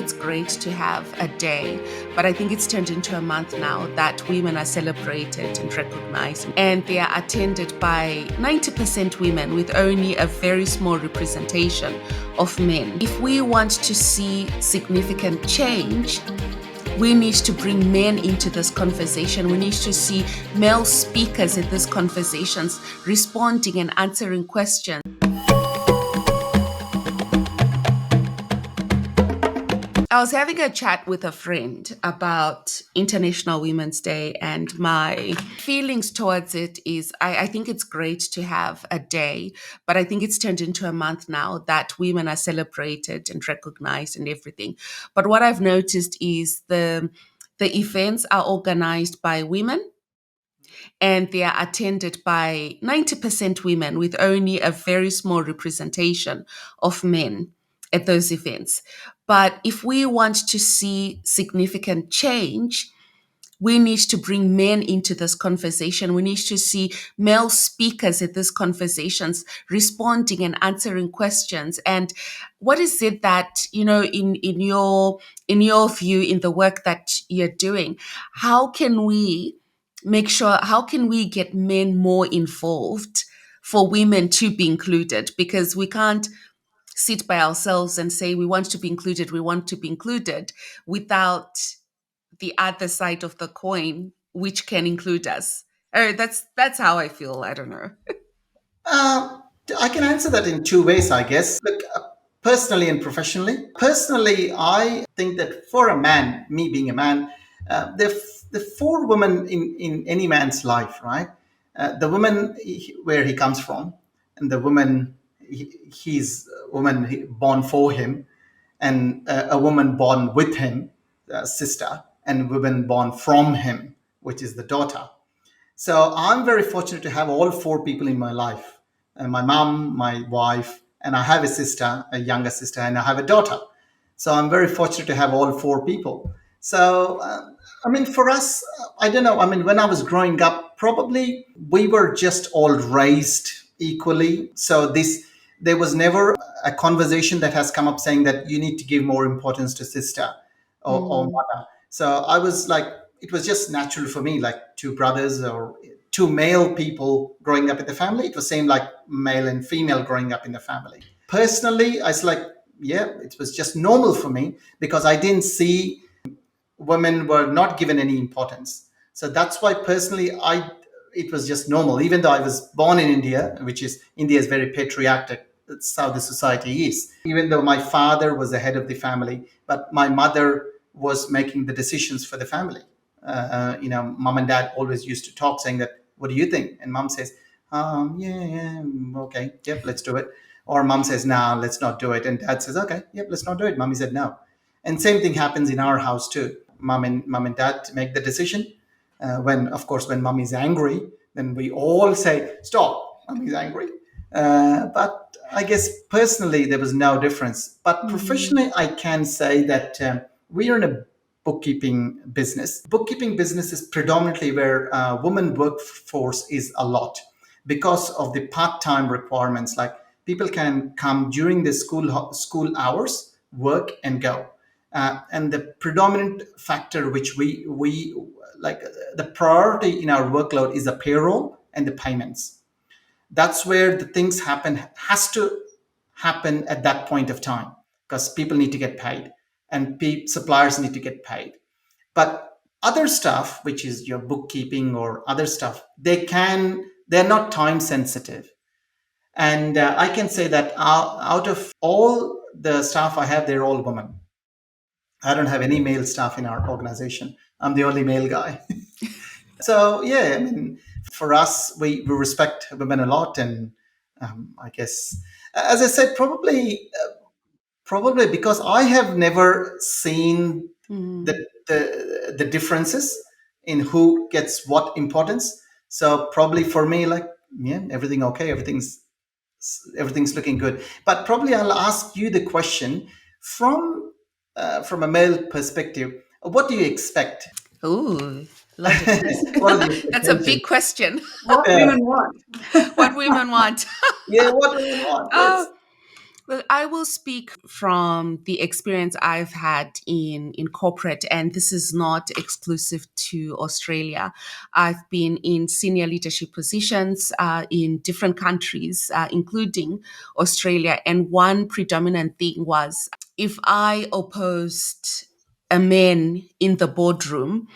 it's great to have a day, but I think it's turned into a month now that women are celebrated and recognized, and they are attended by 90% women with only a very small representation of men. If we want to see significant change, we need to bring men into this conversation. We need to see male speakers in these conversations responding and answering questions. I was having a chat with a friend about International Women's Day, and my feelings towards it is I think it's great to have a day, but I think it's turned into a month now that women are celebrated and recognized and everything. But what I've noticed is the events are organized by women, and they are attended by 90% women with only a very small representation of men at those events. But if we want to see significant change, we need to bring men into this conversation. We need to see male speakers at these conversations responding and answering questions. And what is it that, in your view, in the work that you're doing, how can we how can we get men more involved for women to be included? Because we can't sit by ourselves and say we want to be included without the other side of the coin, which can include us. That's how I feel. I don't know. Uh, I can answer that in two ways, I guess. Look, personally and professionally. Personally, I think that for a man, me being a man, the four women in any man's life, right? The woman where he comes from, and the woman he's a woman born for him, and a woman born with him, sister, and women born from him, which is the daughter. So I'm very fortunate to have all four people in my life: my mom, my wife, and I have a sister, a younger sister, and I have a daughter. So I'm very fortunate to have all four people. So, I mean, for us, I don't know. I mean, when I was growing up, probably we were just all raised equally. So there was never a conversation that has come up saying that you need to give more importance to sister or Mm. mother. So I was like, it was just natural for me, like two brothers or two male people growing up in the family. It was same like male and female growing up in the family. Personally, I was like, yeah, it was just normal for me because I didn't see women were not given any importance. So that's why personally, it was just normal. Even though I was born in India, which is India is very patriarchal. That's how the society is. Even though my father was the head of the family, but my mother was making the decisions for the family. Mom and dad always used to talk, saying that, "What do you think?" And mom says, "Yeah, yeah, okay, yep, let's do it." Or mom says, "Nah, let's not do it." And dad says, "Okay, yep, let's not do it." Mommy said no. And same thing happens in our house too. Mom and dad make the decision. When, of course, when mom is angry, then we all say, "Stop, mommy's angry." But I guess personally there was no difference. But Mm. professionally, I can say that we are in a bookkeeping business. Bookkeeping business is predominantly where women workforce is a lot because of the part-time requirements. Like people can come during the school hours, work and go. And the predominant factor which we like the priority in our workload is the payroll and the payments. That's where the things has to happen at that point of time because people need to get paid and suppliers need to get paid. But other stuff, which is your bookkeeping or other stuff, they're not time sensitive. And I can say that out of all the staff I have, they're all women. I don't have any male staff in our organization. I'm the only male guy. So yeah, I mean, for us, we respect women a lot, and I guess, as I said, probably because I have never seen Mm. the differences in who gets what importance. So probably for me, like, yeah, everything okay, everything's looking good. But probably I'll ask you the question from a male perspective. What do you expect? Ooh, loaded question. What are the That's a expectations? big question. What Yeah, women want. What women want. yeah. What do you want? Oh, Yes. Well, I will speak from the experience I've had in corporate, and this is not exclusive to Australia. I've been in senior leadership positions in different countries, including Australia. And one predominant thing was if I opposed a man in the boardroom,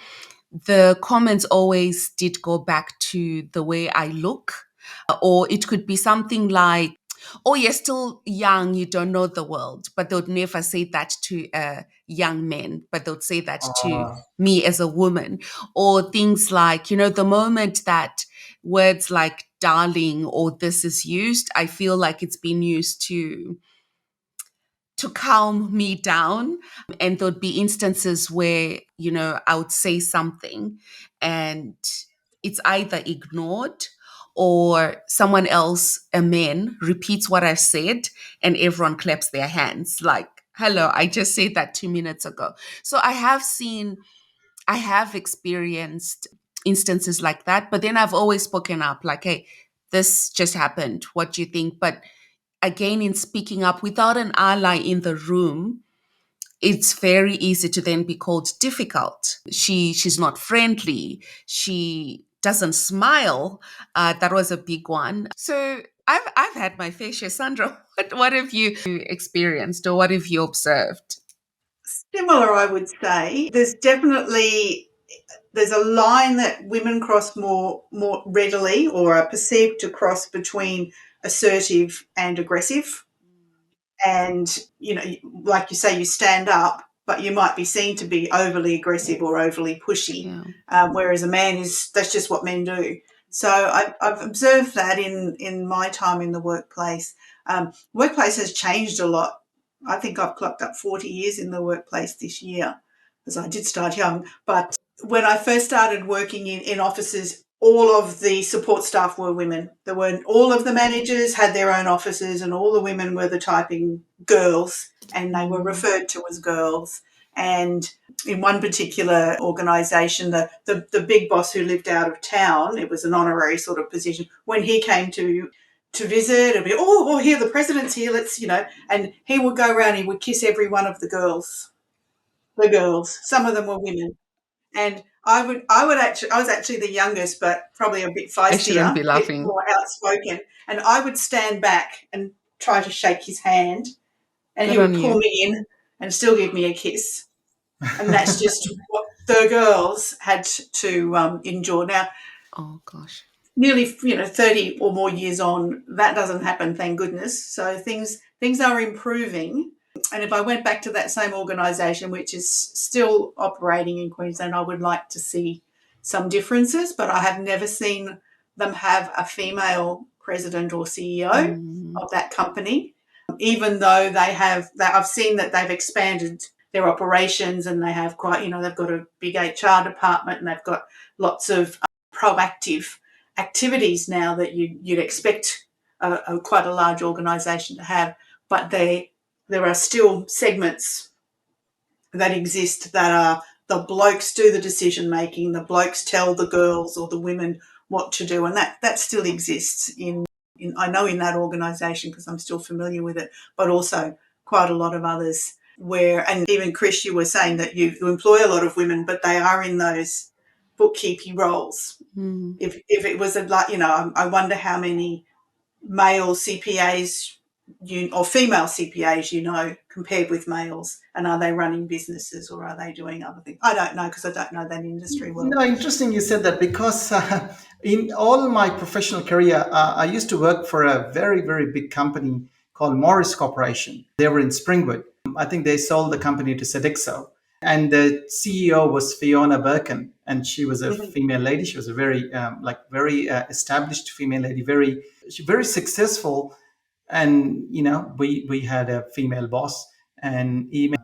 the comments always did go back to the way I look, or it could be something like, "Oh, you're still young, you don't know the world." But they would never say that to a young man, but they would say that to Uh, me as a woman. Or things like, the moment that words like darling or this is used, I feel like it's been used to calm me down. And there'd be instances where, I would say something and it's either ignored or someone else, a man, repeats what I've said and everyone claps their hands like, hello, I just said that 2 minutes ago. So I have experienced instances like that, but then I've always spoken up like, hey, this just happened. What do you think? But again, in speaking up without an ally in the room, it's very easy to then be called difficult. She's not friendly. She doesn't smile. That was a big one. So I've had my fair share. Sandra, what have you experienced or what have you observed? Similar, I would say. There's a line that women cross more readily or are perceived to cross between assertive and aggressive. And, like you say, you stand up, but you might be seen to be overly aggressive or overly pushy, Yeah. whereas a man that's just what men do. So I've observed that in my time in the workplace. Workplace has changed a lot. I think I've clocked up 40 years in the workplace this year, because I did start young. But when I first started working in offices, all of the support staff were women. There were all of the managers had their own offices, and all the women were the typing girls, and they were Mm, referred to as girls. And in one particular organisation, the big boss who lived out of town, it was an honorary sort of position. When he came to visit, it'd be, oh, here, the president's here, let's, and he would go around, he would kiss every one of the girls. The girls, some of them were women, and I was actually the youngest, but probably a bit I shouldn't feistier, be a bit laughing. more outspoken. And I would stand back and try to shake his hand, and he Good would on pull you. me in and still give me a kiss. And that's just what the girls had to endure. Now, Oh gosh. nearly 30 or more years on, that doesn't happen, thank goodness. So things are improving. And if I went back to that same organisation, which is still operating in Queensland, I would like to see some differences, but I have never seen them have a female president or CEO Mm, of that company, even though I've seen that they've expanded their operations, and they have quite, they've got a big HR department, and they've got lots of proactive activities now that you'd expect quite a large organisation to have. But there are still segments that exist that are the blokes do the decision making, the blokes tell the girls or the women what to do, and that still exists in I know in that organisation, because I'm still familiar with it, but also quite a lot of others where, and even Krish, you were saying that you employ a lot of women, but they are in those bookkeeping roles. mm. If it was I wonder how many male CPAs or female CPAs, compared with males, and are they running businesses or are they doing other things? I don't know, because I don't know that industry well. No, interesting you said that because in all my professional career, I used to work for a very, very big company called Morris Corporation. They were in Springwood. I think they sold the company to Sodexo. And the CEO was Fiona Birkin, and she was a Mhm. female lady. She was a very, very established female lady, very successful. And we had a female boss, and even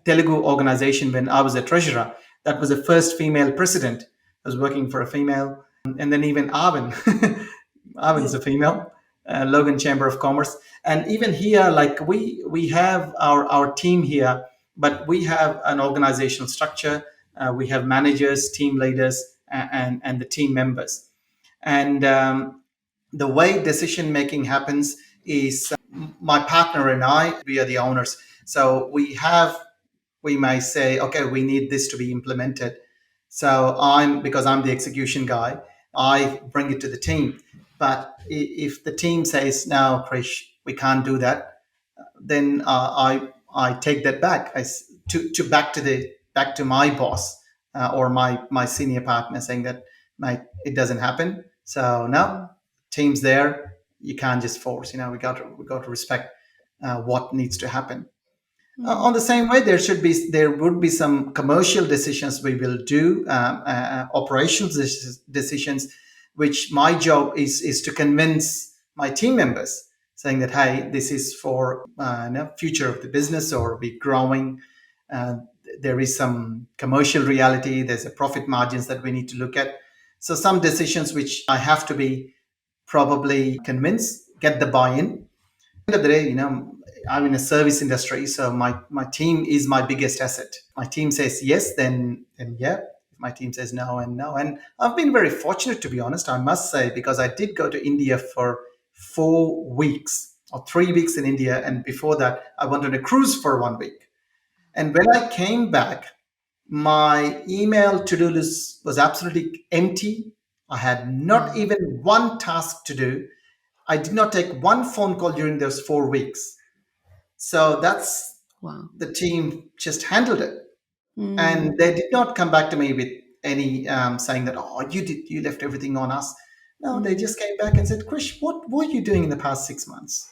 Telugu organization when I was a treasurer. That was the first female president. I was working for a female, and then even Arvin, Arvin's a female. Logan Chamber of Commerce, and even here, like we have our team here, but we have an organizational structure. We have managers, team leaders, and the team members, and the way decision making happens is my partner and I, we are the owners. So we may say, okay, we need this to be implemented. So because I'm the execution guy, I bring it to the team. But if the team says, no, Krish, we can't do that, then I take that back to back to my boss, or my senior partner, saying that, mate, it doesn't happen. So no, Mm, team's there. You can't just force. We got to respect what needs to happen. On mm, the same way, there would be some commercial decisions we will do, operational decisions, which my job is to convince my team members, saying that, hey, this is for future of the business, or be growing. Uh, there is some commercial reality. There's a profit margins that we need to look at. So some decisions which I have to be probably convince, get the buy-in. End of the day, I'm in a service industry, so my team is my biggest asset. My team says yes, then yeah. If my team says no, and no, and I've been very fortunate, to be honest, I must say, because I did go to India for 4 weeks, or 3 weeks in India, and before that I went on a cruise for 1 week. And when I came back, my email to-do list was absolutely empty. I had not mm. even one task to do. I did not take one phone call during those 4 weeks. So that's Wow. the team just handled it, and Mm, they did not come back to me with any saying that, oh, you left everything on us. No, they mm. just came back and said, Krish, what were you doing in the past 6 months?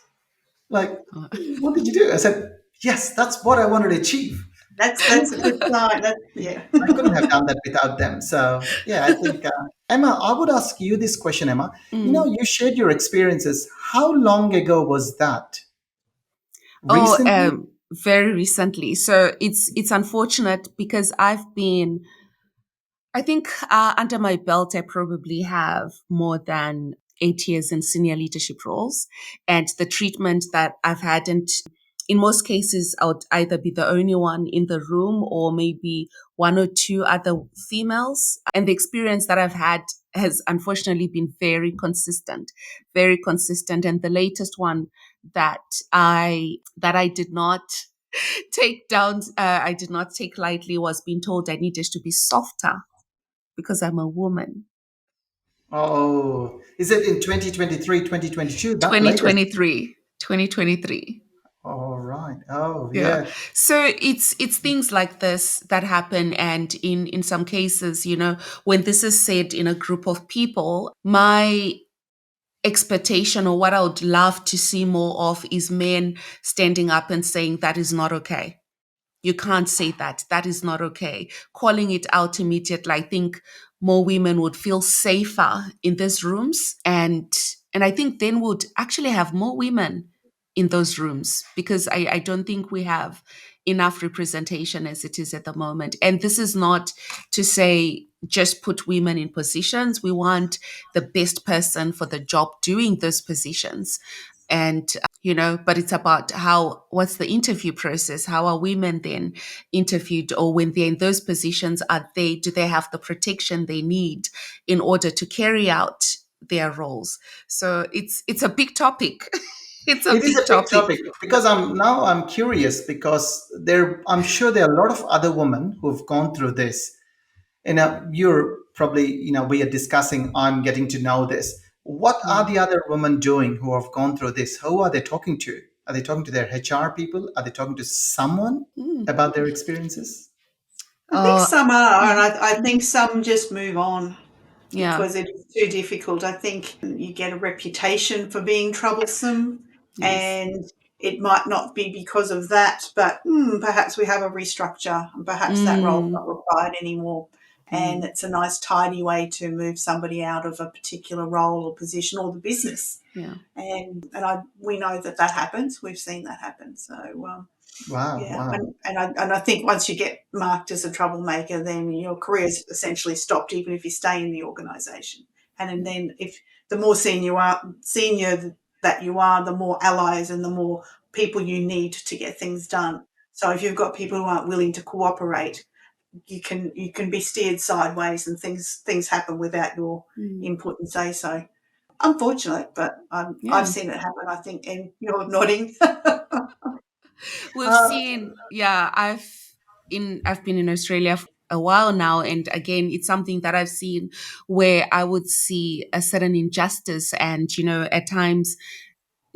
Like, Uh, what did you do? I said, yes, that's what I wanted to achieve. That's a good sign. Yeah. I couldn't have done that without them. So yeah, I think, Emma, I would ask you this question, Emma. mm. You shared your experiences. How long ago was that? Oh, Recently? very recently. So it's unfortunate because I think under my belt, I probably have more than 8 years in senior leadership roles, and the treatment that I've had, and in most cases, I would either be the only one in the room or maybe one or two other females. And the experience that I've had has unfortunately been very consistent, very consistent. And the latest one that I did not take down, I did not take lightly, was being told I needed to be softer because I'm a woman. Oh, is it in 2023, 2022? That latest? 2023. 2023. All right. Oh, Yeah. yeah. So it's things like this that happen, and in some cases, when this is said in a group of people, my expectation, or what I would love to see more of, is men standing up and saying that is not okay. You can't say that. That is not okay. Calling it out immediately. I think more women would feel safer in these rooms, and I think then would actually have more women in those rooms, because I don't think we have enough representation as it is at the moment. And this is not to say just put women in positions. We want the best person for the job doing those positions. And but it's about what's the interview process? How are women then interviewed? Or when they're in those positions, do they have the protection they need in order to carry out their roles? So it's a big topic. It's a It is big a big topic. topic, because I'm curious, because I'm sure there are a lot of other women who've gone through this. You're probably, we are discussing, I'm getting to know this. What are Mm. the other women doing who have gone through this? Who are they talking to? Are they talking to their HR people? Are they talking to someone Mm. about their experiences? I think uh some are, and mhm, I mhm. think some just move on Yeah. because it is too difficult. I think you get a reputation for being troublesome, Yes. and it might not be because of that, but perhaps we have a restructure, and perhaps that role's Mm, not required anymore. And mm. it's a nice, tidy way to move somebody out of a particular role or position or the business. Yeah. And we know that that happens. We've seen that happen. So Wow, yeah, wow. and I think once you get marked as a troublemaker, then your career's essentially stopped, even if you stay in the organisation. And then if the more senior that you are, the more allies and the more people you need to get things done. So if you've got people who aren't willing to cooperate, you can be steered sideways, and things happen without your Mm. input and say so. unfortunate, but I've Yeah. seen it happen, I think, and you're nodding. We've Uh, seen, yeah, I've been in Australia for a while now, and again, it's something that I've seen where I would see a certain injustice, and at times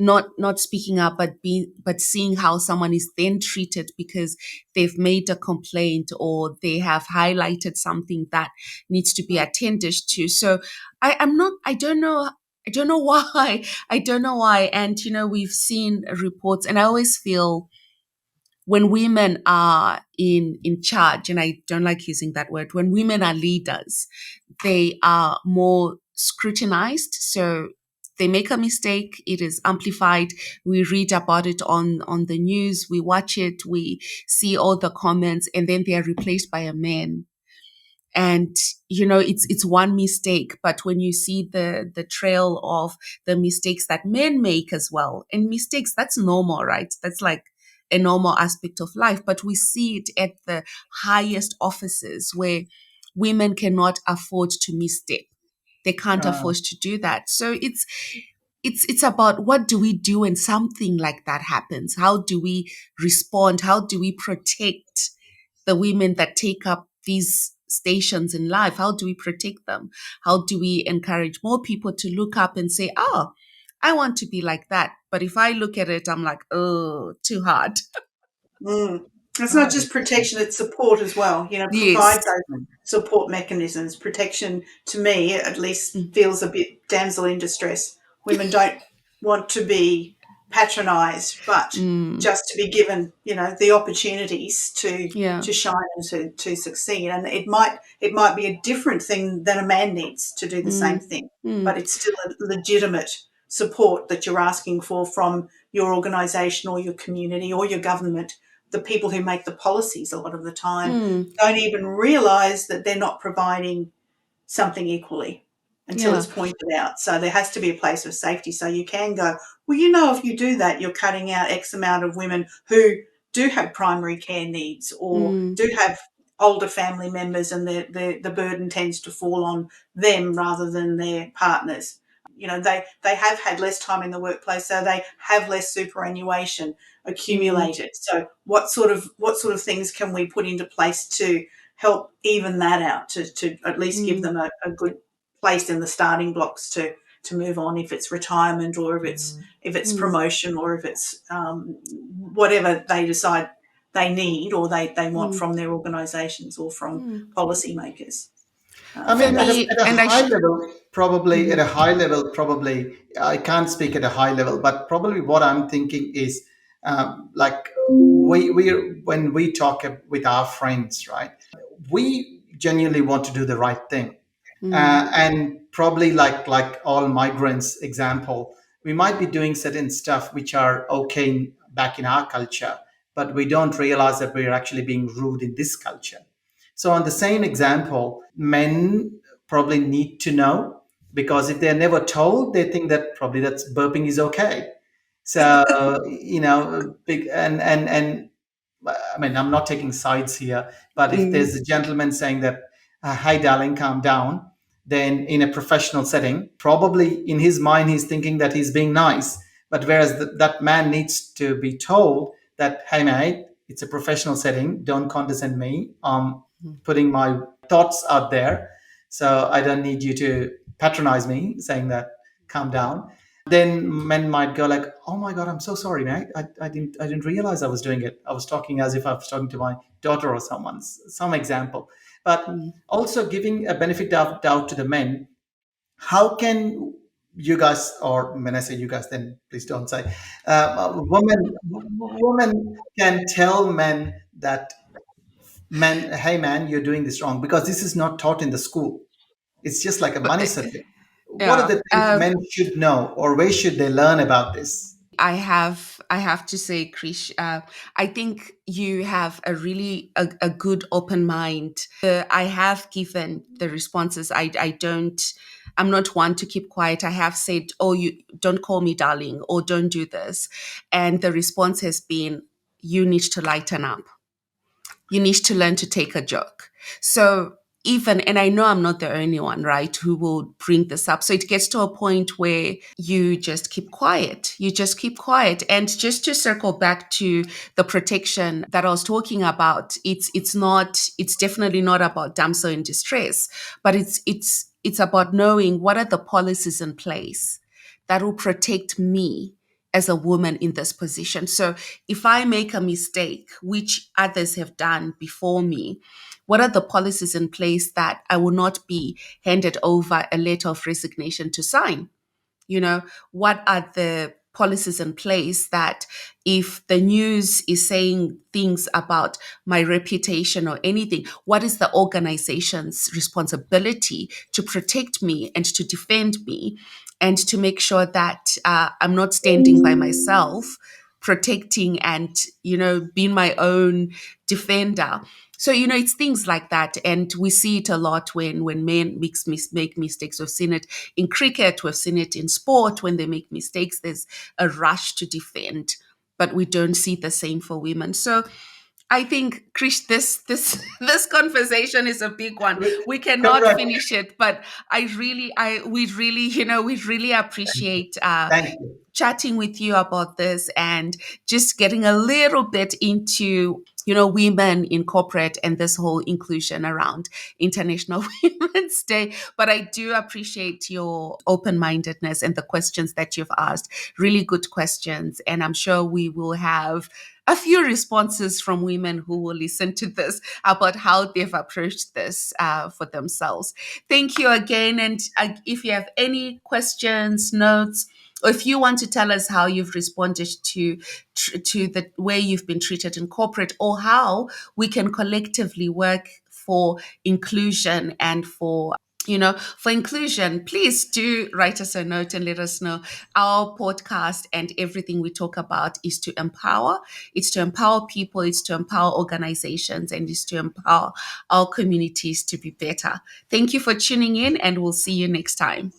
not speaking up, but seeing how someone is then treated because they've made a complaint or they have highlighted something that needs to be attended to. So I'm not, I don't know why. I don't know why. And we've seen reports, and I always feel when women are in charge, and I don't like using that word, when women are leaders, they are more scrutinized. So they make a mistake, it is amplified. We read about it on the news, we watch it, we see all the comments, and then they are replaced by a man. And it's one mistake, but when you see the trail of the mistakes that men make as well, and mistakes, that's normal, right? That's like a normal aspect of life, but we see it at the highest offices where women cannot afford to misstep. They can't uh, afford to do that. So it's about, what do we do when something like that happens? How do we respond? How do we protect the women that take up these stations in life? How do we protect them? How do we encourage more people to look up and say, oh, I want to be like that? But if I look at it, I'm like, oh, too hard. Mm. It's not right. just protection, it's support as well. Yes. Provide those support mechanisms. Protection, to me, at least, Mm, feels a bit damsel in distress. Women don't want to be patronised, but mm, just to be given, the opportunities to yeah. to shine and to succeed. And it might be a different thing than a man needs to do the same Mm, thing, but mm, it's still a legitimate support that you're asking for from your organisation or your community or your government. The people who make the policies a lot of the time mm, don't even realize that they're not providing something equally until yeah. it's pointed out. So there has to be a place of safety. So you can go, well, if you do that, you're cutting out X amount of women who do have primary care needs or Mm, do have older family members, and the burden tends to fall on them rather than their partners. They have had less time in the workplace, so they have less superannuation mm, accumulated. So what sort of things can we put into place to help even that out, to at least give mm, them a good place in the starting blocks to move on, if it's retirement or if it's mm, promotion or if it's whatever they decide they need or they want mm, from their organisations or from mm. policymakers. I For mean, at me, a and high level, probably at mhm, a high level, probably I can't speak at a high level, but probably what I'm thinking is like we when we talk with our friends, right? We genuinely want to do the right thing, mm, and probably like all migrants example, we might be doing certain stuff which are okay back in our culture, but we don't realize that we're actually being rude in this culture. So on the same example, men probably need to know, because if they're never told, they think that probably that's burping is okay. So big and I mean, I'm not taking sides here, but if mm, there's a gentleman saying that, "Hi, darling, calm down," then in a professional setting, probably in his mind, he's thinking that he's being nice. But whereas that man needs to be told that, "Hey, mate, it's a professional setting. Don't condescend me. Putting my thoughts out there, so I don't need you to patronize me," saying that, "Calm down." Then men might go like, "Oh my god, I'm so sorry, mate. I didn't realize I was doing it. I was talking as if I was talking to my daughter or some example." But mm. also giving a benefit of doubt to the men. How can you guys, or when I say you guys, then please don't say, women can tell men that, "Man, hey man, you're doing this wrong," because this is not taught in the school. It's just like a But money subject. What are yeah, the things men should know, or where should they learn about this? I have to say, Krish, I think you have a good open mind. I have given the responses. I don't. I'm not one to keep quiet. I have said, "Oh, you don't call me darling," or "Don't do this," and the response has been, "You need to lighten up. You need to learn to take a joke." So even, and I know I'm not the only one, right, who will bring this up. So it gets to a point where you just keep quiet. You just keep quiet. And just to circle back to the protection that I was talking about, it's definitely not about damsel in distress, but it's about knowing what are the policies in place that will protect me as a woman in this position. So if I make a mistake, which others have done before me, what are the policies in place that I will not be handed over a letter of resignation to sign? You know, what are the policies in place that if the news is saying things about my reputation or anything, what is the organization's responsibility to protect me and to defend me and to make sure that I'm not standing by myself, protecting and, being my own defender. So, it's things like that. And we see it a lot when men make mistakes. We've seen it in cricket, we've seen it in sport. When they make mistakes, there's a rush to defend, but we don't see the same for women. So I think, Krish, this this conversation is a big one. We cannot Correct. finish it, but we really appreciate Thank you. chatting with you about this and just getting a little bit into women in corporate and this whole inclusion around International Women's Day. But I do appreciate your open-mindedness and the questions that you've asked. Really good questions, and I'm sure we will have a few responses from women who will listen to this about how they've approached this for themselves. Thank you again. And if you have any questions, notes, or if you want to tell us how you've responded to the way you've been treated in corporate, or how we can collectively work for inclusion and for inclusion, please do write us a note and let us know. Our podcast and everything we talk about is to empower. It's to empower people, it's to empower organizations, and it's to empower our communities to be better. Thank you for tuning in, and we'll see you next time.